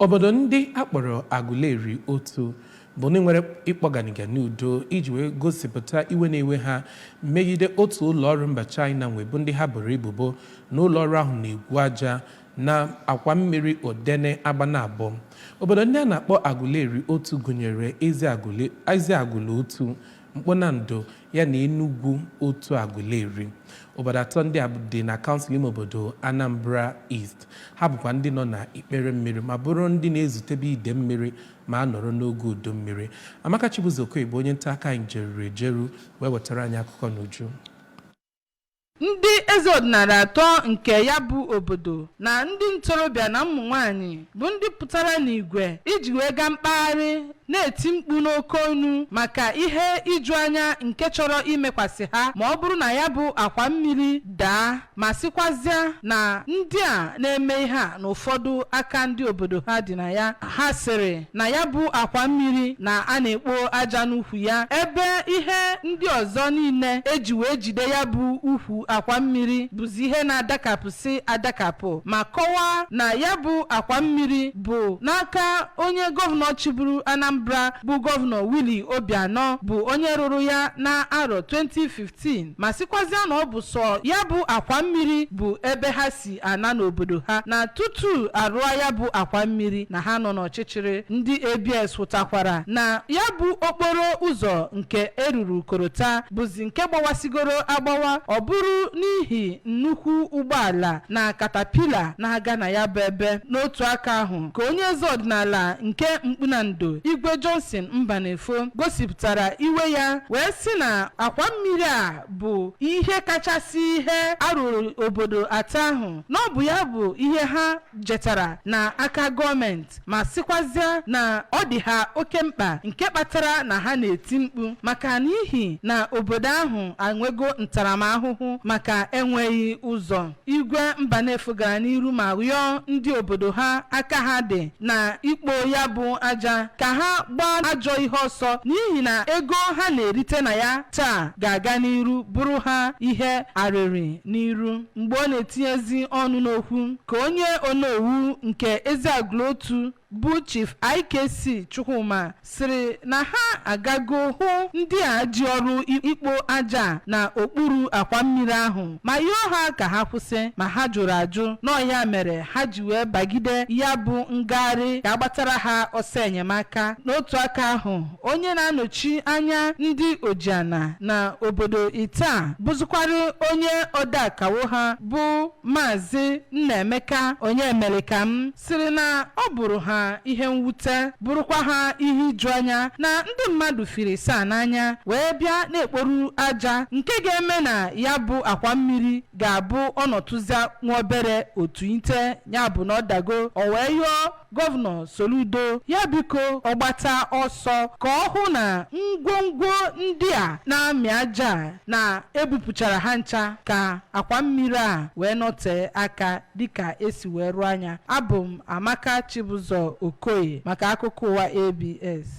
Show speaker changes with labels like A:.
A: Obodo ndị akpọrọ Aguleri otu bụ ndị nwere ịkpọganiga n'udo iji wee gosipụta iwe na-ewe ha megide otu ụlọọrụ mba China bụ ndị ha boro ebubo na ụlọọrụ ahụ na-egwu aja na akwa mmiri Odene Agbana abụọ. Obodo ndị a na-akpọ Aguleri otu gụnyere Eziagụlụ otu, Mkponando ya na Enugwu otu Aguleri. Obodo atọ ndị a dị na kansụl ime obodo Anambra East. Ha bụkwa ndị nọ na ikpere mmiri ma bụrụ ndị na-ezutebe ide mmiri ma a nọrọ n'oge udo mmiri. Amaka Chibuzokoye bụ onye nta aka anyị jeruru ejeru wee wetara anyị akụkọ n'uju.
B: Ndị eze ọdịnala atọ nke ya bụ obodo na ndị ntorobịa na ụmụ nwanyị bụ ndị pụtara n'igwe iji wee gaa mkpagharị na-eti mkpu n'oke onu maka ihe iju anya nke chọrọ imekwasị ha ma ọ bụrụ na ya bụ akwa mmiri daa, ma sịkwazịa na ndị a na-eme ihe a na ụfọdụ aka ndị obodo ha dị na ya. Ha sịrị na ya bụ akwa mmiri na a na-ekpo aja n'ukwu ya, ebe ihe ndị ọzọ niile eji wee jide ya bụ ukwu akwa mmiri bụzi ihe na-adakapụsị adakapụ, ma kọwaa na ya bụ akwa mmiri bụ n'aka onye gọvanọ chịburu Anambra bụ gọvanọ Willie Obianọ bụ onye rụrụ ya na arọ 2015, ma sịkwazịa na ọ bụ sọ ya bụ akwa mmiri bụ ebe ha si ana n'obodo ha, na tutu arụọ ya bụ akwa mmiri na ha nọ n'ọchịchịrị. Ndị ABS hụtakwara na ya bụ okporo ụzọ nke eruru korota bụzi nke gbawasigoro agbawa, ọ bụrụ n'ihi nnukwu ụgbọala na katapila na-aga na ya bụ ebe. N'otu aka ahụ ka onye eze ọdịnala nke Mkpunando Igwe Johnson Mbanefo gosipụtara iwe ya wee sị na akwa mmiri a bụ ihe kachasị ihe arụrụ obodo atọ ahụ, na ọ bụ ya bụ ihe ha jetara na aka gọọmenti, ma sịkwazịa na ọ dị ha oke mkpa nke kpatara na ha na-eti mkpu maka n'ihi na obodo ahụ anwego ntaramahụhụ maka enweghị ụzọ. Igwe Mbanefo gara n'iru ma rịọ ndị obodo ha aka ha dị na ikpo ya bụ aja ka ha gbaa ajọ ihe ọsọ, n'ihi na ego ha na-erite na ya taa ga-aga n'iru bụrụ ha ihe arịrị n'iru. Mgbe ọ na-etinyezi ọnụ n'okwu ka onye onowu nke Eziagụlụ otu bụ Chief IKC Chukwuma sịrị na ha agago hụ ndị a ji ọrụ ikpo aja na okpuru akwa mmiri ahụ ma yọọ ha ka ha kwụsị, ma ha jụrụ ajụ. N'ọhịa mere ha ji wee bagide ya bụ ngagharị ka agbatara ha ọsọ enyemaka. N'otu aka ahụ onye na-anọchi anya ndị Ojiana na obodo Ita bụzụkwara onye odeakawo ha bụ Maazị Nnaemeka Onyemelikamụ sịrị na ọ bụrụ ha ihe mwute, bụrụkwa ha ihe iju anya na ndị mmadụ firi saa n'anya wee bịa na-ekporu aja nke ga-eme na ya bụ akwa mmiri ga-abụ ọnọtụzia nwa obere otu ite, ya bụ na ọ dago. O wee yọọ gọvanọ Soludo ya biko ọgbata ọsọ ka ọ hụ na ngwongwo ndị a na-amị aja na ebupụchara ha ncha ka akwa mmiri a wee nọtee aka dịka esi wee rụọ anya. Abụ m Amaka Chibuzokoye maka akụkọ ụwa ABS.